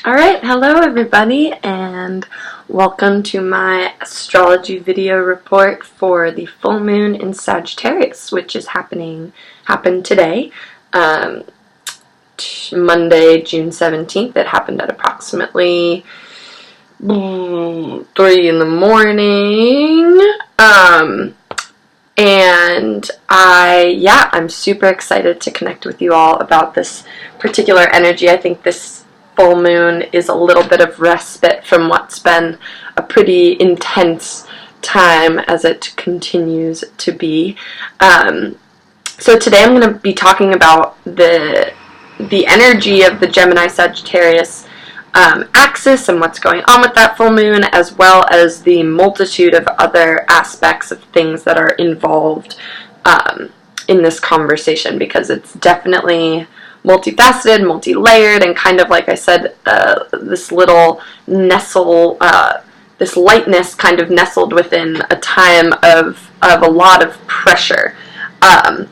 Alright, hello everybody, and welcome to my astrology video report for the full moon in Sagittarius, which is happened today, Monday, June 17th. It happened at approximately 3 in the morning, and I'm super excited to connect with you all about this particular energy. I think this full moon is a little bit of respite from what's been a pretty intense time as it continues to be. So today I'm going to be talking about the energy of the Gemini-Sagittarius axis and what's going on with that full moon, as well as the multitude of other aspects of things that are involved in this conversation, because it's definitely multifaceted, multi-layered, and kind of, like I said, this little this lightness kind of nestled within a time of a lot of pressure. And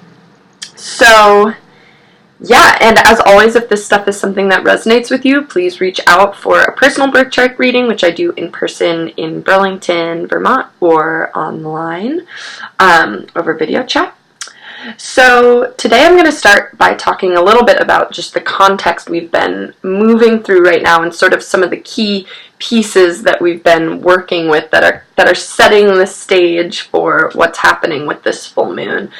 as always, if this stuff is something that resonates with you, please reach out for a personal birth chart reading, which I do in person in Burlington, Vermont, or online over video chat. So today I'm going to start by talking a little bit about just the context we've been moving through right now, and sort of some of the key pieces that we've been working with that are setting the stage for what's happening with this full moon.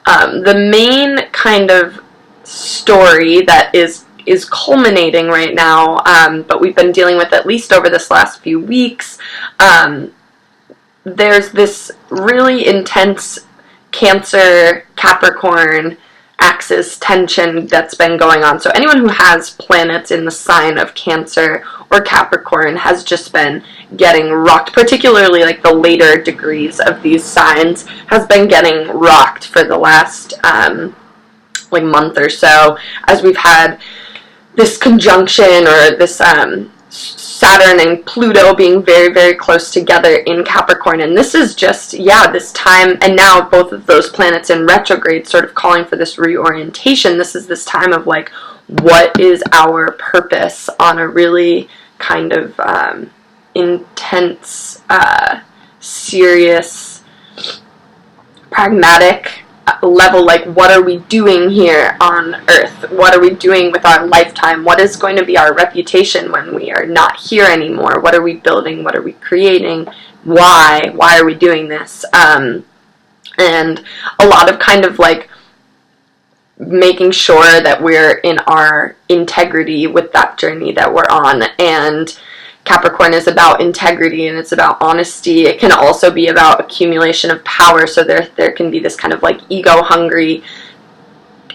The main kind of story that is culminating right now, but we've been dealing with at least over this last few weeks, there's this really intense Cancer, Capricorn axis tension that's been going on. So anyone who has planets in the sign of Cancer or Capricorn has just been getting rocked, particularly like the later degrees of these signs has been getting rocked for the last month or so, as we've had this conjunction, or this Saturn and Pluto being very, very close together in Capricorn. And this is just, this time, and now both of those planets in retrograde sort of calling for this reorientation. This is this time of like, what is our purpose on a really kind of intense, serious, pragmatic level. Like, what are we doing here on Earth? What are we doing with our lifetime? What is going to be our reputation when we are not here anymore? What are we building? What are we creating? Why are we doing this? And a lot of kind of like making sure that we're in our integrity with that journey that we're on. And Capricorn is about integrity, and it's about honesty. It can also be about accumulation of power. So there can be this kind of like ego-hungry,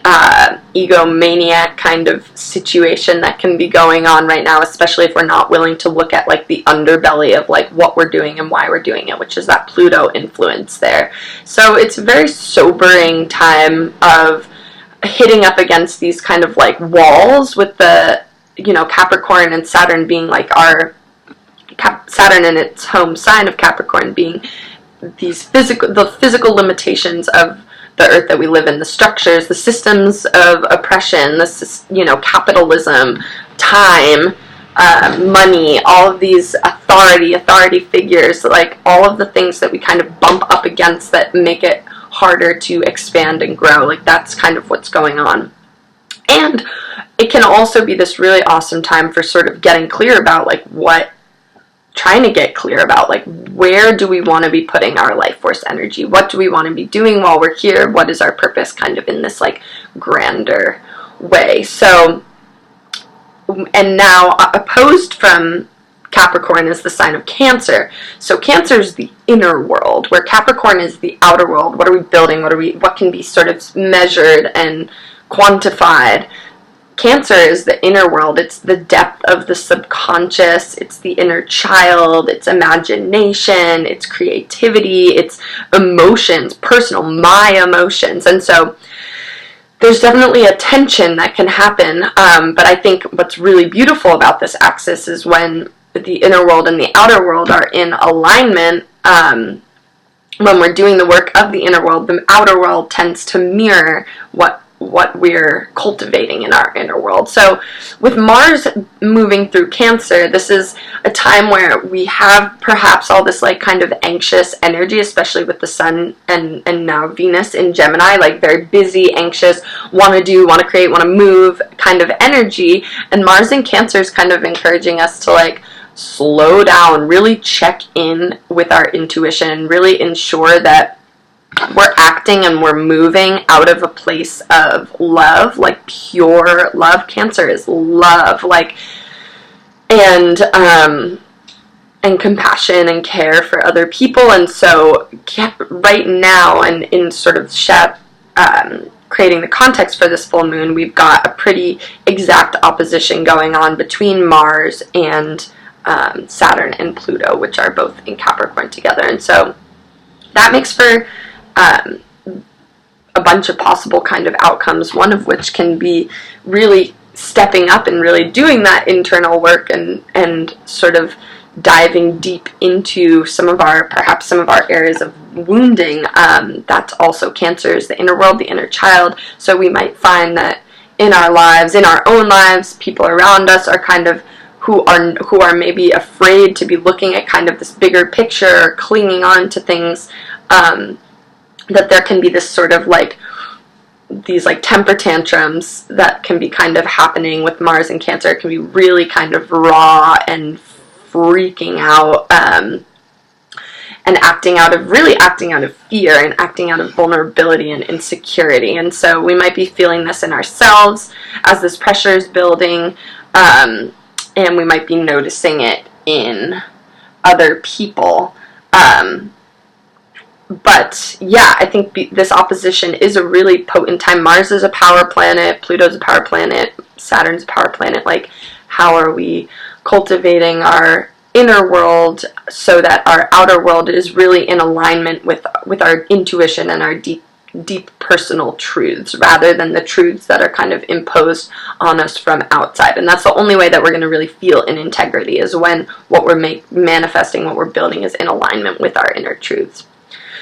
egomaniac kind of situation that can be going on right now, especially if we're not willing to look at like the underbelly of like what we're doing and why we're doing it, which is that Pluto influence there. So it's a very sobering time of hitting up against these kind of like walls, with the Capricorn and Saturn being like Saturn in its home sign of Capricorn being the physical limitations of the Earth that we live in, the structures, the systems of oppression, capitalism, time, money, all of these authority figures, like all of the things that we kind of bump up against that make it harder to expand and grow. Like, that's kind of what's going on. And it can also be this really awesome time for sort of getting clear about trying to get clear about like, where do we want to be putting our life force energy? What do we want to be doing while we're here? What is our purpose, kind of in this like grander way? So, and now opposed from Capricorn is the sign of Cancer. So Cancer is the inner world, where Capricorn is the outer world. What are we building? What can be sort of measured and quantified? Cancer is the inner world. It's the depth of the subconscious. It's the inner child. It's imagination. It's creativity. It's emotions, personal, my emotions. And so there's definitely a tension that can happen. But I think what's really beautiful about this axis is when the inner world and the outer world are in alignment. When we're doing the work of the inner world, the outer world tends to mirror what what we're cultivating in our inner world. So with Mars moving through Cancer, this is a time where we have perhaps all this like kind of anxious energy, especially with the Sun and now Venus in Gemini, like very busy, anxious, want to do, want to create, want to move kind of energy. And Mars in Cancer is kind of encouraging us to like slow down, really check in with our intuition, really ensure that we're acting and we're moving out of a place of love, like pure love. Cancer is love, like, and compassion and care for other people. And so right now, and in sort of creating the context for this full moon, we've got a pretty exact opposition going on between Mars and Saturn and Pluto, which are both in Capricorn together. And so that makes for a bunch of possible kind of outcomes, one of which can be really stepping up and really doing that internal work and sort of diving deep into perhaps some of our areas of wounding. That's also Cancer, is the inner world, the inner child. So we might find that in our lives, in our own lives, people around us are kind of who are maybe afraid to be looking at kind of this bigger picture, clinging on to things, that there can be this sort of like these like temper tantrums that can be kind of happening with Mars and Cancer. It can be really kind of raw and freaking out, and acting out of fear and acting out of vulnerability and insecurity. And so we might be feeling this in ourselves as this pressure is building, and we might be noticing it in other people. But yeah, I think this opposition is a really potent time. Mars is a power planet, Pluto's a power planet, Saturn's a power planet. Like, how are we cultivating our inner world so that our outer world is really in alignment with our intuition and our deep personal truths, rather than the truths that are kind of imposed on us from outside. And that's the only way that we're going to really feel in integrity, is when what we're manifesting, what we're building, is in alignment with our inner truths.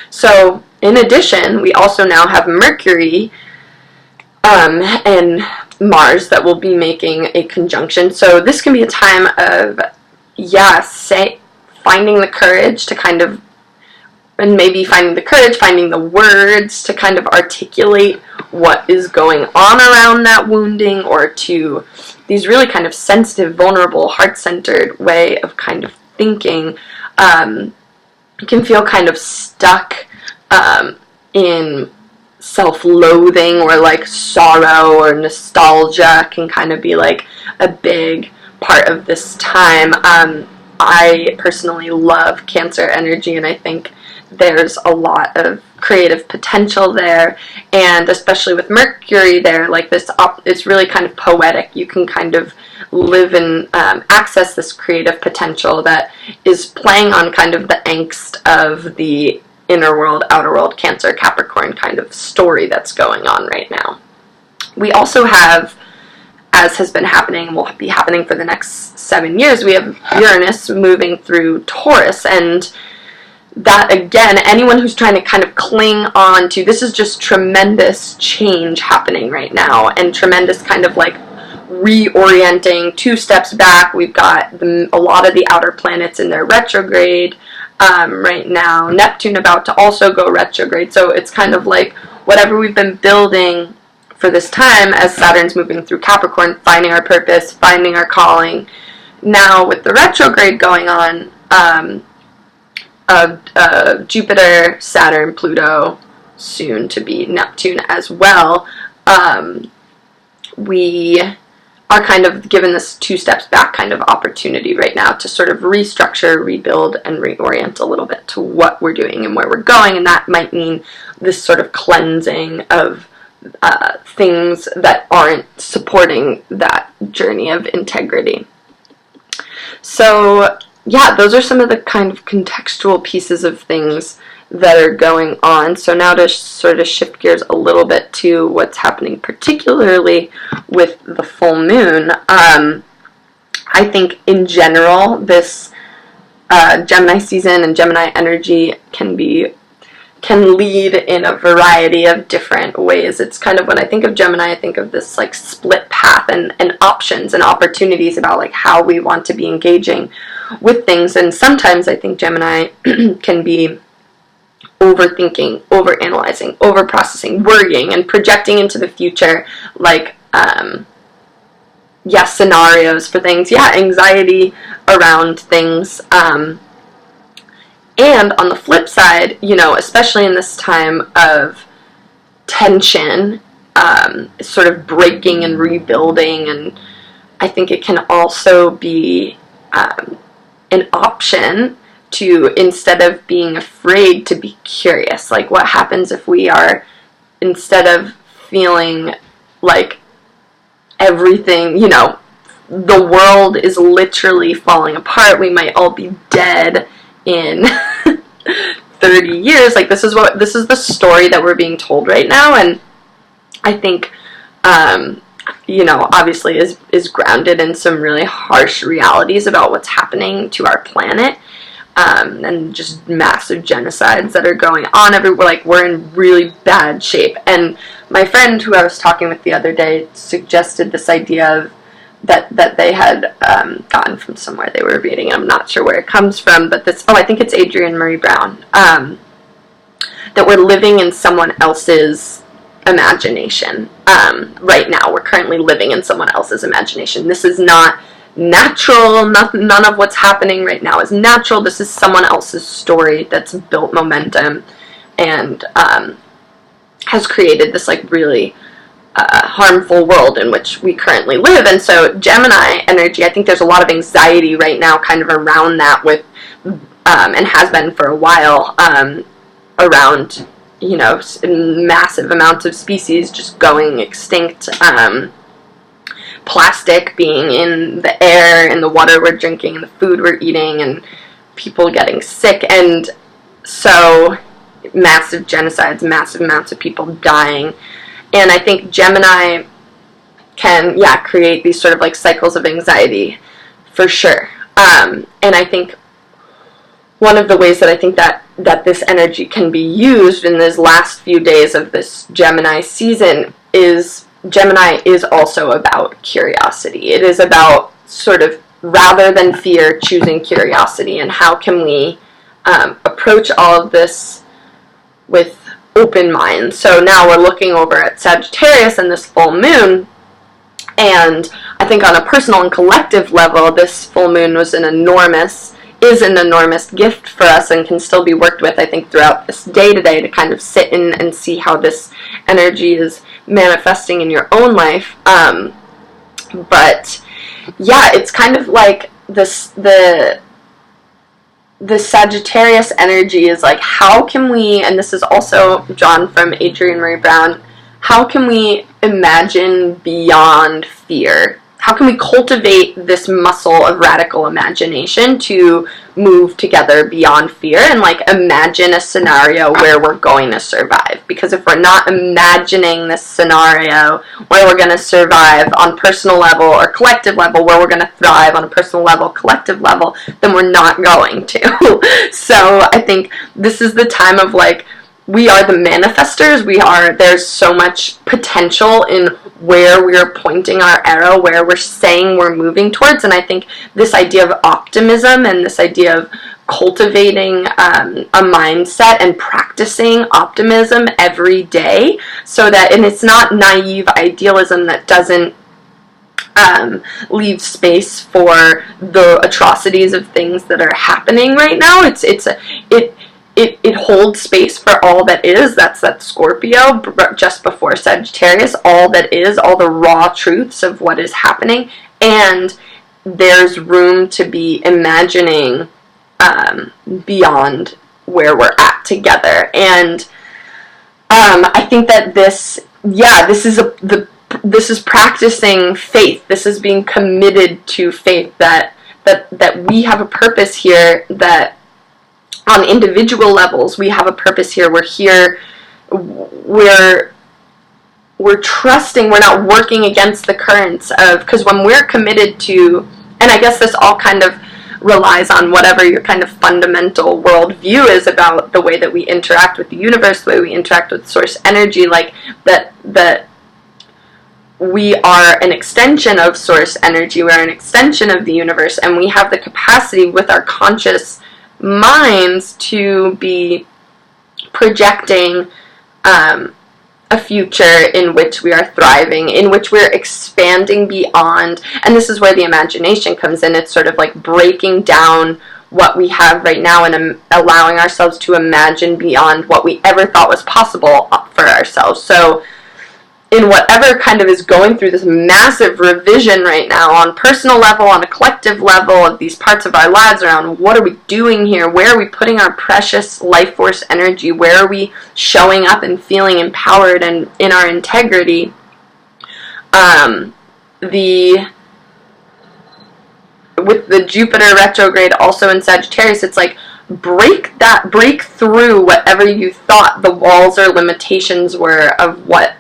So, in addition, we also now have Mercury and Mars that will be making a conjunction. So this can be a time of, finding the courage to kind of, and maybe finding the words to kind of articulate what is going on around that wounding, or to these really kind of sensitive, vulnerable, heart-centered way of kind of thinking. You can feel kind of stuck in self-loathing, or like sorrow or nostalgia can kind of be like a big part of this time. I personally love Cancer energy, and I think there's a lot of creative potential there, and especially with Mercury there, like this, it's really kind of poetic. You can kind of live and access this creative potential that is playing on kind of the angst of the inner world, outer world, Cancer, Capricorn kind of story that's going on right now. We also have, as has been happening and will be happening for the next 7 years, we have Uranus moving through Taurus. And that, again, anyone who's trying to kind of cling on to, this is just tremendous change happening right now, and tremendous kind of like reorienting, 2 steps back. We've got a lot of the outer planets in their retrograde right now. Neptune about to also go retrograde. So it's kind of like whatever we've been building for this time, as Saturn's moving through Capricorn, finding our purpose, finding our calling. Now with the retrograde going on, of Jupiter, Saturn, Pluto, soon to be Neptune as well, we are kind of given this 2 steps back kind of opportunity right now to sort of restructure, rebuild, and reorient a little bit to what we're doing and where we're going. And that might mean this sort of cleansing of things that aren't supporting that journey of integrity. So yeah, those are some of the kind of contextual pieces of things that are going on. So now to sort of shift gears a little bit to what's happening particularly with the full moon. I think in general this Gemini season and Gemini energy can be can lead in a variety of different ways. It's kind of, when I think of Gemini, I think of this like split path and options and opportunities about like how we want to be engaging with things. And sometimes I think Gemini can be overthinking, overanalyzing, overprocessing, worrying, and projecting into the future, like scenarios for things, anxiety around things. And on the flip side, especially in this time of tension, sort of breaking and rebuilding, and I think it can also be an option to, instead of being afraid, to be curious. Like, what happens if we are, instead of feeling like everything, the world is literally falling apart, we might all be dead in 30 years. Like, this is the story that we're being told right now, and I think obviously is grounded in some really harsh realities about what's happening to our planet, and just massive genocides that are going on everywhere. Like, we're in really bad shape. And my friend who I was talking with the other day suggested this idea of that they had gotten from somewhere they were reading. I'm not sure where it comes from, but I think it's Adrienne Marie Brown, that we're living in someone else's imagination right now. We're currently living in someone else's imagination. This is not natural. None of what's happening right now is natural. This is someone else's story that's built momentum and has created this like really harmful world in which we currently live. And so Gemini energy, I think there's a lot of anxiety right now kind of around that, with and has been for a while, around massive amounts of species just going extinct, plastic being in the air and the water we're drinking and the food we're eating, and people getting sick, and so massive genocides, massive amounts of people dying. And I think Gemini can, create these sort of like cycles of anxiety, for sure. And I think one of the ways that I think that this energy can be used in these last few days of this Gemini season is, Gemini is also about curiosity. It is about sort of, rather than fear, choosing curiosity, and how can we approach all of this with open mind. So now we're looking over at Sagittarius and this full moon, and I think on a personal and collective level, this full moon is an enormous gift for us, and can still be worked with, I think, throughout this day today, to kind of sit in and see how this energy is manifesting in your own life. But it's kind of like this, the Sagittarius energy is like, how can we, and this is also drawn from Adrienne Marie Brown, how can we imagine beyond fear? How can we cultivate this muscle of radical imagination to move together beyond fear and like imagine a scenario where we're going to survive? Because if we're not imagining this scenario where we're going to survive on personal level or collective level, where we're going to thrive on a personal level, collective level, then we're not going to. So I think this is the time of like, we are the manifestors. There's so much potential in where we're pointing our arrow, where we're saying we're moving towards. And I think this idea of optimism and this idea of cultivating a mindset and practicing optimism every day, so that, and it's not naive idealism that doesn't leave space for the atrocities of things that are happening right now. It holds space for all that is. That's that Scorpio just before Sagittarius. All that is, all the raw truths of what is happening, and there's room to be imagining beyond where we're at together. And I think that this is practicing faith. This is being committed to faith that we have a purpose here, that on individual levels we have a purpose here. We're here, we're trusting, we're not working against the currents of, because when we're committed to, and I guess this all kind of relies on whatever your kind of fundamental worldview is about the way that we interact with the universe, the way we interact with source energy, like that we are an extension of source energy, we're an extension of the universe, and we have the capacity with our conscious minds to be projecting a future in which we are thriving, in which we're expanding beyond. And this is where the imagination comes in. It's sort of like breaking down what we have right now and allowing ourselves to imagine beyond what we ever thought was possible for ourselves. So in whatever kind of is going through this massive revision right now, on personal level, on a collective level, of these parts of our lives around what are we doing here, where are we putting our precious life force energy, where are we showing up and feeling empowered and in our integrity, with the Jupiter retrograde also in Sagittarius, it's like break through whatever you thought the walls or limitations were of what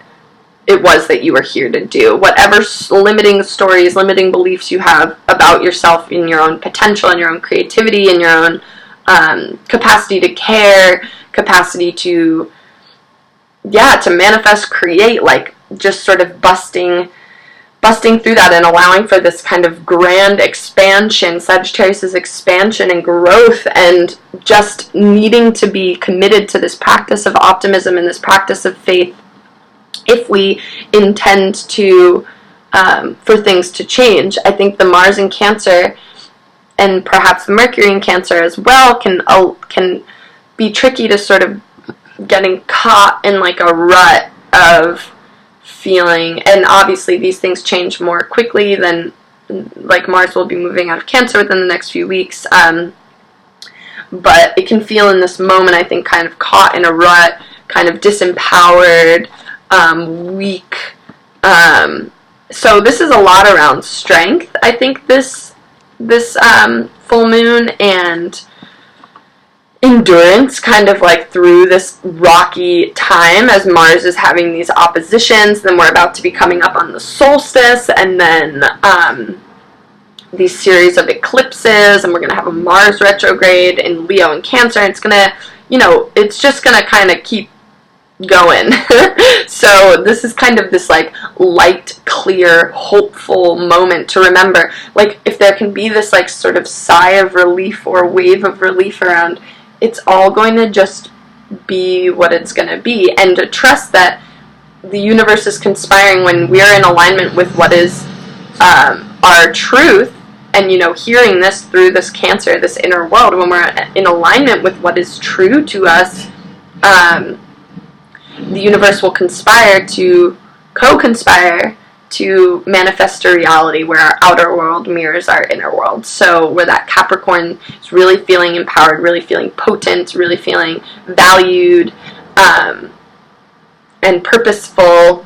it was that you were here to do. Whatever limiting stories, limiting beliefs you have about yourself, in your own potential, in your own creativity, in your own capacity to care, capacity to manifest, create, like just sort of busting through that and allowing for this kind of grand expansion, Sagittarius' expansion and growth, and just needing to be committed to this practice of optimism and this practice of faith if we intend to for things to change. I think the Mars in Cancer and perhaps Mercury in Cancer as well can be tricky to sort of getting caught in like a rut of feeling, and obviously these things change more quickly than, like, Mars will be moving out of Cancer within the next few weeks, but it can feel in this moment, I think, kind of caught in a rut, kind of disempowered, weak. So this is a lot around strength, I think, this full moon, and endurance, kind of like through this rocky time as Mars is having these oppositions. Then we're about to be coming up on the solstice, and then these series of eclipses, and we're going to have a Mars retrograde in Leo and Cancer, and it's going to, it's just going to kind of keep going. So this is kind of this like light, clear, hopeful moment to remember, like, if there can be this like sort of sigh of relief or wave of relief around, it's all going to just be what it's going to be, and to trust that the universe is conspiring when we're in alignment with what is our truth, and hearing this through this Cancer, this inner world, when we're in alignment with what is true to us, the universe will co-conspire to manifest a reality where our outer world mirrors our inner world. So where that Capricorn is really feeling empowered, really feeling potent, really feeling valued, and purposeful.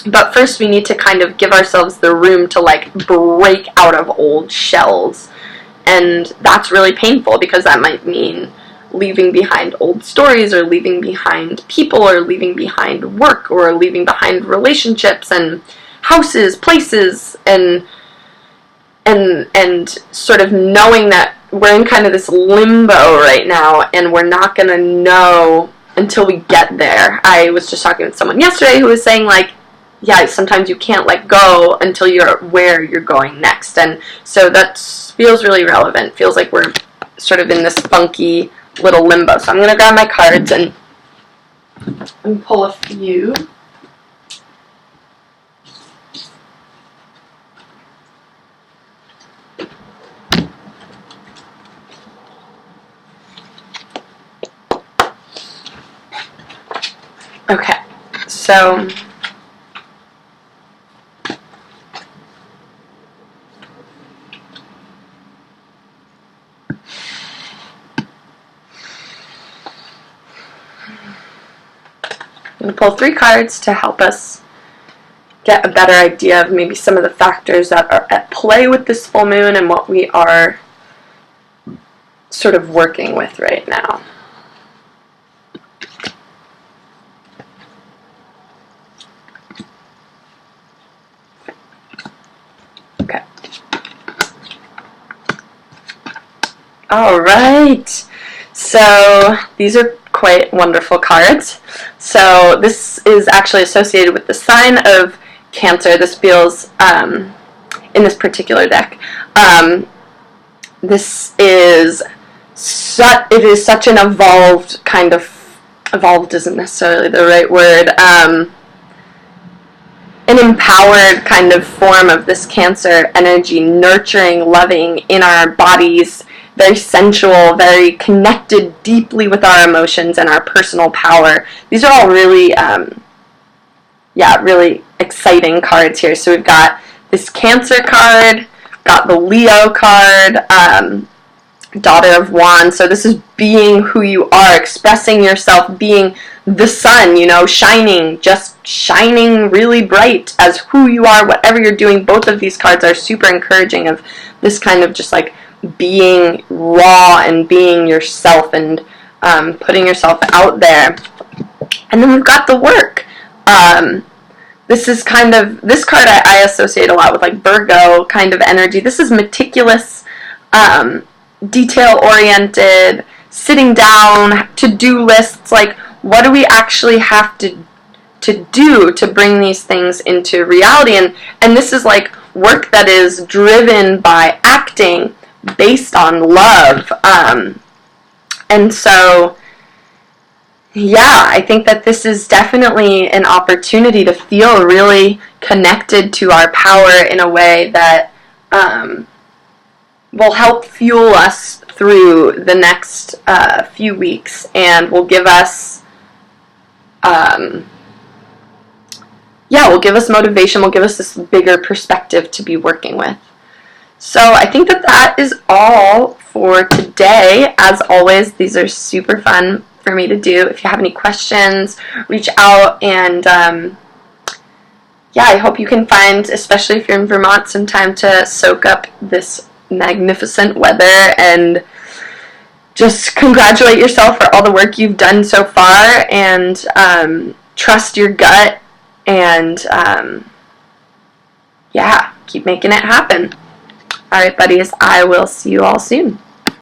But first we need to kind of give ourselves the room to like break out of old shells. And that's really painful, because that might mean leaving behind old stories, or leaving behind people, or leaving behind work, or leaving behind relationships and houses, places, and sort of knowing that we're in kind of this limbo right now, and we're not going to know until we get there. I was just talking with someone yesterday who was saying, like, yeah, sometimes you can't let go until you're where you're going next. And so that feels really relevant. Feels like we're sort of in this funky little limbo. So I'm going to grab my cards and pull a few. Okay, so I'm going to pull 3 cards to help us get a better idea of maybe some of the factors that are at play with this full moon and what we are sort of working with right now. Okay. All right. So these are quite wonderful cards. So this is actually associated with the sign of Cancer. This feels, in this particular deck, this is it is such an evolved kind of, evolved isn't necessarily the right word, an empowered kind of form of this Cancer energy, nurturing, loving in our bodies, very sensual, very connected deeply with our emotions and our personal power. These are all really, really exciting cards here. So we've got this Cancer card, got the Leo card, Daughter of Wands. So this is being who you are, expressing yourself, being the sun, shining, just shining really bright as who you are, whatever you're doing. Both of these cards are super encouraging of this kind of just like being raw and being yourself and putting yourself out there. And then we've got the work. This is kind of, this card I associate a lot with like Virgo kind of energy. This is meticulous, detail-oriented, sitting down, to-do lists, like what do we actually have to do to bring these things into reality? And this is like work that is driven by acting based on love. And so, yeah, I think that this is definitely an opportunity to feel really connected to our power in a way that will help fuel us through the next few weeks and will give us will give us motivation, will give us this bigger perspective to be working with. So I think that is all for today. As always, these are super fun for me to do. If you have any questions, reach out, and I hope you can find, especially if you're in Vermont, some time to soak up this magnificent weather and just congratulate yourself for all the work you've done so far, and trust your gut, and keep making it happen. All right, buddies, I will see you all soon.